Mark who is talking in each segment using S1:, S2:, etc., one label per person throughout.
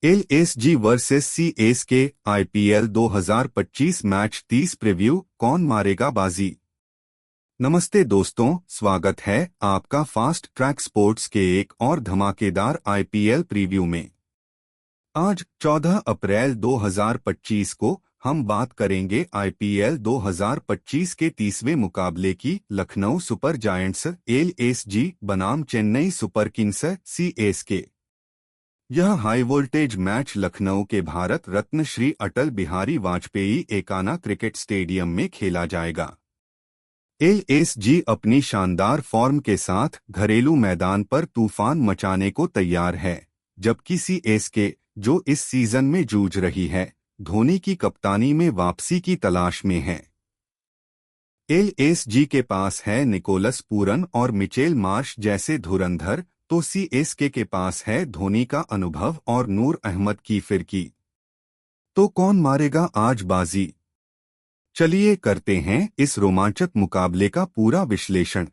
S1: LSG versus CSK IPL 2025 match 30 preview. कौन मारेगा बाजी। नमस्ते दोस्तों, स्वागत है आपका फास्ट ट्रैक स्पोर्ट्स के एक और धमाकेदार आईपीएल प्रीव्यू में। आज 14 अप्रैल 2025 को हम बात करेंगे आईपीएल 2025 के 30वें मुकाबले की। लखनऊ सुपर जायंट्स एलएसजी बनाम चेन्नई सुपर किंग्स सीएसके। यह हाई वोल्टेज मैच लखनऊ के भारत रत्न श्री अटल बिहारी वाजपेयी एकाना क्रिकेट स्टेडियम में खेला जाएगा। एलएसजी अपनी शानदार फॉर्म के साथ घरेलू मैदान पर तूफान मचाने को तैयार है, जबकि सीएसके, जो इस सीजन में जूझ रही है, धोनी की कप्तानी में वापसी की तलाश में है। एलएसजी के पास है निकोलस पूरन और मिचेल मार्श जैसे धुरंधर, तो सीएसके के पास है धोनी का अनुभव और नूर अहमद की फिरकी। तो कौन मारेगा आज बाजी। चलिए करते हैं इस रोमांचक मुकाबले का पूरा विश्लेषण।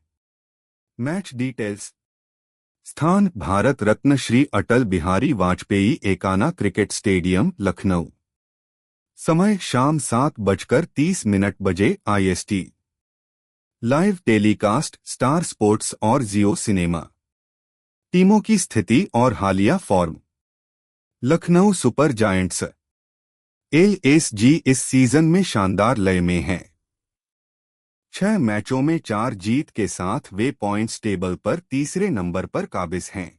S1: Match details. स्थान भारत रत्न श्री अटल बिहारी वाजपेयी एकाना क्रिकेट स्टेडियम, लखनऊ। समय शाम 7:30 बजे IST। Live telecast star sports और जियो सिनेमा। टीमों की स्थिति और हालिया form. Lucknow Super Giants LSG इस सीजन में शानदार लय में है। 6 मैचों में 4 जीत के साथ वे पॉइंट्स टेबल पर तीसरे नंबर पर काबिज हैं।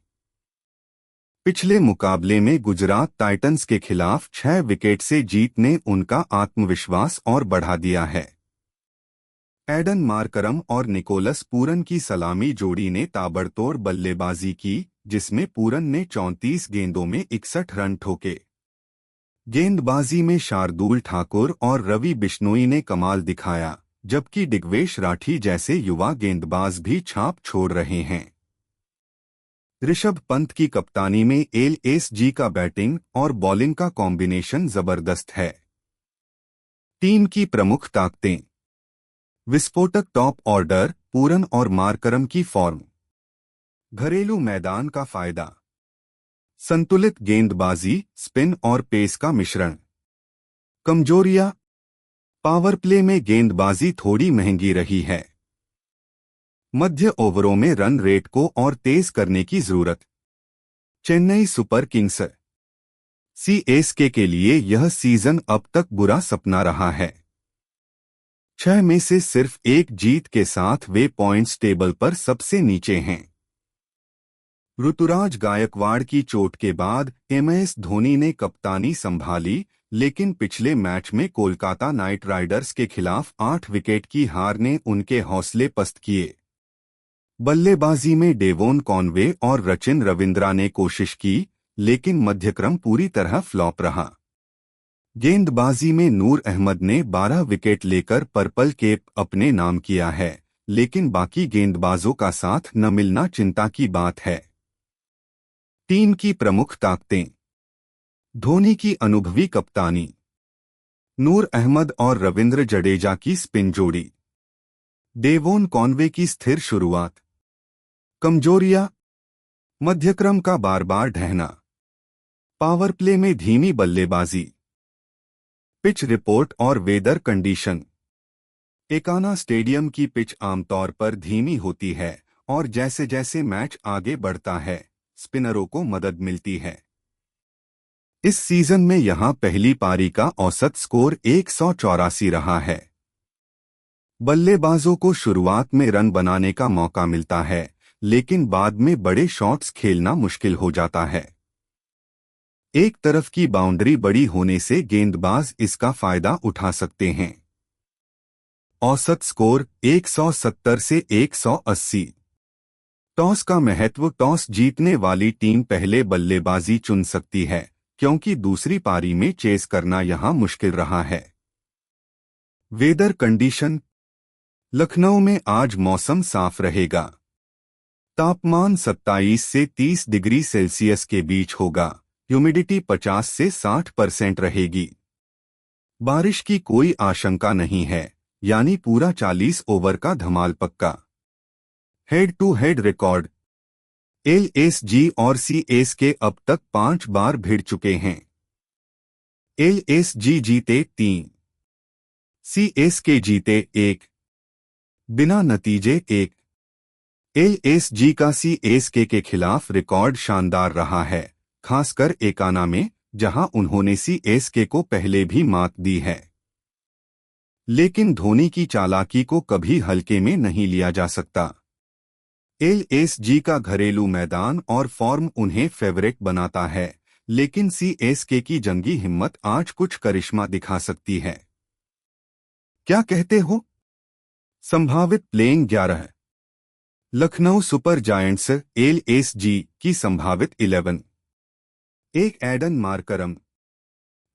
S1: पिछले मुकाबले में गुजरात टाइटंस के खिलाफ 6 विकेट से जीत ने उनका आत्मविश्वास और बढ़ा दिया है। एडन मार्करम और निकोलस पूरन की सलामी जोड़ी ने ताबड़तोड़ बल्लेबाजी की, जिसमें पूरन ने 34 गेंदों में 61 रन ठोके। गेंदबाजी में शार्दुल ठाकुर और रवि बिश्नोई ने कमाल दिखाया, जबकि दिग्वेश राठी जैसे युवा गेंदबाज भी छाप छोड़ रहे हैं। ऋषभ पंत की कप्तानी में एलएसजी का बैटिंग और बॉलिंग का कॉम्बिनेशन जबरदस्त है। टीम की प्रमुख ताकतें। विस्फोटक टॉप ऑर्डर, पूरन और मार्करम की फॉर्म। घरेलू मैदान का फायदा। संतुलित गेंदबाजी, स्पिन और पेस का मिश्रण। कमजोरियां। पावर प्ले में गेंदबाजी थोड़ी महंगी रही है। मध्य ओवरों में रन रेट को और तेज करने की जरूरत। चेन्नई सुपर किंग्स सीएसके के लिए यह सीजन अब तक बुरा सपना रहा है। 6 में से सिर्फ 1 जीत के साथ वे पॉइंट्स टेबल पर सबसे नीचे हैं। ऋतुराज गायकवाड़ की चोट के बाद MS धोनी ने कप्तानी संभाली, लेकिन पिछले मैच में कोलकाता नाइट राइडर्स के खिलाफ 8 विकेट की हार ने उनके हौसले पस्त किए। बल्लेबाजी में डेवोन कॉनवे और रचिन रविंद्रा ने कोशिश की, लेकिन मध्यक्रम पूरी तरह फ्लॉप रहा। गेंदबाजी में नूर अहमद ने 12 विकेट लेकर पर्पल केप अपने नाम किया है, लेकिन बाकी गेंदबाजों का साथ न मिलना चिंता की बात है। टीम की प्रमुख ताकतें। धोनी की अनुभवी कप्तानी। नूर अहमद और रविंद्र जडेजा की स्पिन जोड़ी। डेवोन कॉनवे की स्थिर शुरुआत। कमजोरियां। मध्यक्रम का बार बार ढहना। पावर प्ले में धीमी बल्लेबाजी। पिच रिपोर्ट और वेदर कंडीशन। एकाना स्टेडियम की पिच आमतौर पर धीमी होती है, और जैसे जैसे मैच आगे बढ़ता है, स्पिनरों को मदद मिलती है। इस सीजन में यहां पहली पारी का औसत स्कोर 184 रहा है। बल्लेबाजों को शुरुआत में रन बनाने का मौका मिलता है, लेकिन बाद में बड़े शॉट्स खेलना मुश्किल हो जाता है। एक तरफ की बाउंड्री बड़ी होने से गेंदबाज इसका फायदा उठा सकते हैं। औसत स्कोर 170 से 180। टॉस का महत्व। टॉस जीतने वाली टीम पहले बल्लेबाजी चुन सकती है, क्योंकि दूसरी पारी में चेस करना यहां मुश्किल रहा है। Weather condition. लखनऊ में आज मौसम साफ रहेगा। तापमान 27 से 30 डिग्री सेल्सियस के बीच होगा। ह्यूमिडिटी 50 से 60% रहेगी। बारिश की कोई आशंका नहीं है, यानी पूरा 40 ओवर का धमाल पक्का। Head to head record. LSG और सीएसके अब तक 5 बार भिड़ चुके हैं। एलएसजी जीते 3, सीएसके जीते 1, बिना नतीजे 1। एलएसजी का सीएसके के खिलाफ रिकॉर्ड शानदार रहा है, खासकर एकाना में, जहां उन्होंने सीएसके को पहले भी मात दी है। लेकिन धोनी की चालाकी को कभी हल्के में नहीं लिया जा सकता। एलएसजी का घरेलू मैदान और फॉर्म उन्हें फेवरेट बनाता है, लेकिन सीएसके की जंगी हिम्मत आज कुछ करिश्मा दिखा सकती है। क्या कहते हो? संभावित playing 11। Lucknow Super Giants LSG की संभावित 11। 1 Aiden Markram,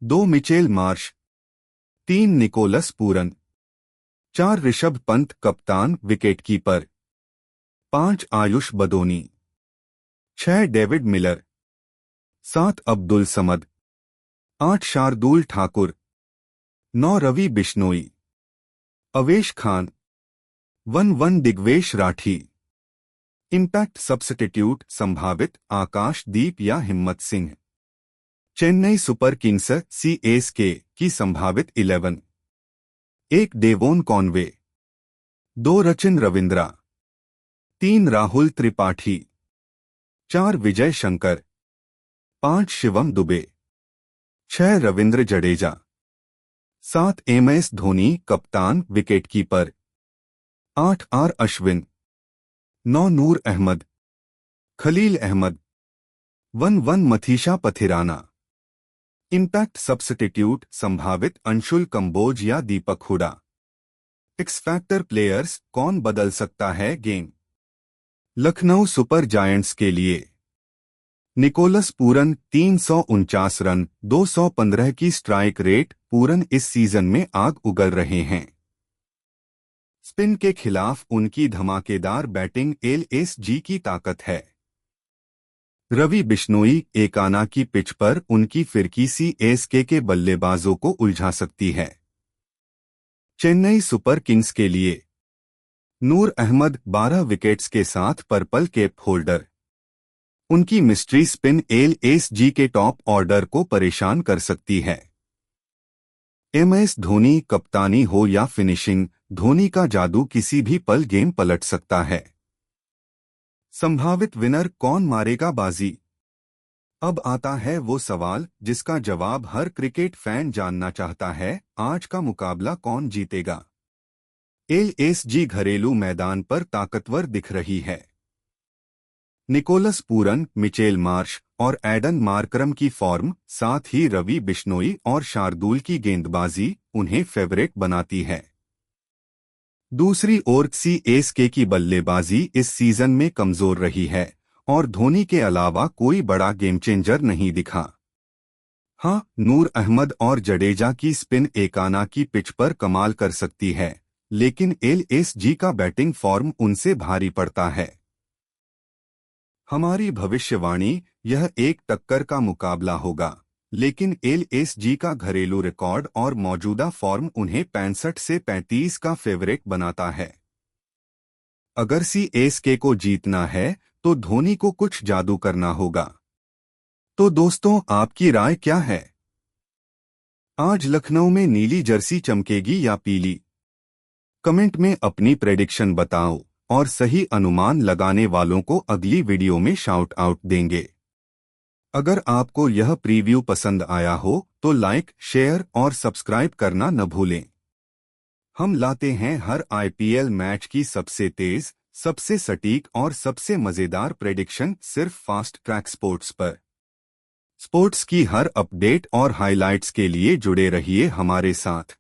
S1: 2 Mitchell Marsh, 3 Nicholas Pooran, 4 Rishabh Pant कप्तान wicketkeeper, 5 Ayush Badoni, 6 David Miller, 7 Abdul Samad, 8 Shardul Thakur, 9 Ravi Bishnoi, Avesh Khan, 1 Digvesh Rathi. Impact substitute संभावित आकाशदीप या Himmat Singh. Chennai Super Kings CSK की संभावित 11। 1 Devon Conway, 2 Rachin Ravindra, 3 Rahul Tripathi, 4 Vijay Shankar, 5 Shivam Dube, 6 Ravindra Jadeja, 7 MS Dhoni कप्तान wicketkeeper, 8 R Ashwin, 9 Noor Ahmad, Khaleel Ahmed, 1 Matheesha Pathirana. Impact substitute संभावित अंशुल कंबोज या Deepak Hooda. X factor players कौन बदल सकता है गेम? लखनऊ सुपर जायंट्स के लिए निकोलस पूरन 349 रन, 215 की स्ट्राइक रेट। पूरन इस सीजन में आग उगल रहे हैं। स्पिन के खिलाफ उनकी धमाकेदार बैटिंग एलएसजी की ताकत है। रवि बिश्नोई एकाना की पिच पर उनकी फिरकी सीएसके के बल्लेबाजों को उलझा सकती है। चेन्नई सुपर किंग्स के लिए नूर अहमद 12 विकेट्स के साथ पर्पल कैप होल्डर। उनकी मिस्ट्री स्पिन एलएसजी के टॉप ऑर्डर को परेशान कर सकती है। एमएस धोनी कप्तानी हो या फिनिशिंग, धोनी का जादू किसी भी पल गेम पलट सकता है। संभावित विनर कौन मारेगा बाजी? अब आता है वो सवाल जिसका जवाब हर क्रिकेट फैन जानना चाहता है। आज का मुकाबला कौन जीतेगा? एलएसजी घरेलू मैदान पर ताकतवर दिख रही है। निकोलस पूरन, मिचेल मार्श और एडन मार्करम की फॉर्म, साथ ही रवि बिश्नोई और शार्दुल की गेंदबाजी उन्हें फेवरेट बनाती है। दूसरी ओर सीएसके की बल्लेबाजी इस सीजन में कमजोर रही है और धोनी के अलावा कोई बड़ा गेम चेंजर नहीं दिखा। हाँ, नूर अहमद और जडेजा की स्पिन एकाना की पिच पर कमाल कर सकती है, लेकिन एलएसजी का बैटिंग फॉर्म उनसे भारी पड़ता है। हमारी भविष्यवाणी, यह एक टक्कर का मुकाबला होगा, लेकिन एलएसजी का घरेलू रिकॉर्ड और मौजूदा फॉर्म उन्हें 65 से 35 का फेवरेट बनाता है। अगर सीएसके को जीतना है तो धोनी को कुछ जादू करना होगा। तो दोस्तों, आपकी राय क्या है? आज लखनऊ में नीली जर्सी चमकेगी या पीली? कमेंट में अपनी प्रेडिक्शन बताओ और सही अनुमान लगाने वालों को अगली वीडियो में शाउट आउट देंगे। अगर आपको यह प्रीव्यू पसंद आया हो तो लाइक, शेयर और सब्सक्राइब करना न भूलें। हम लाते हैं हर आईपीएल मैच की सबसे तेज, सबसे सटीक और सबसे मजेदार प्रेडिक्शन सिर्फ फास्ट ट्रैक स्पोर्ट्स पर। स्पोर्ट्स की हर अपडेट और हाइलाइट्स के लिए जुड़े रहिए हमारे साथ।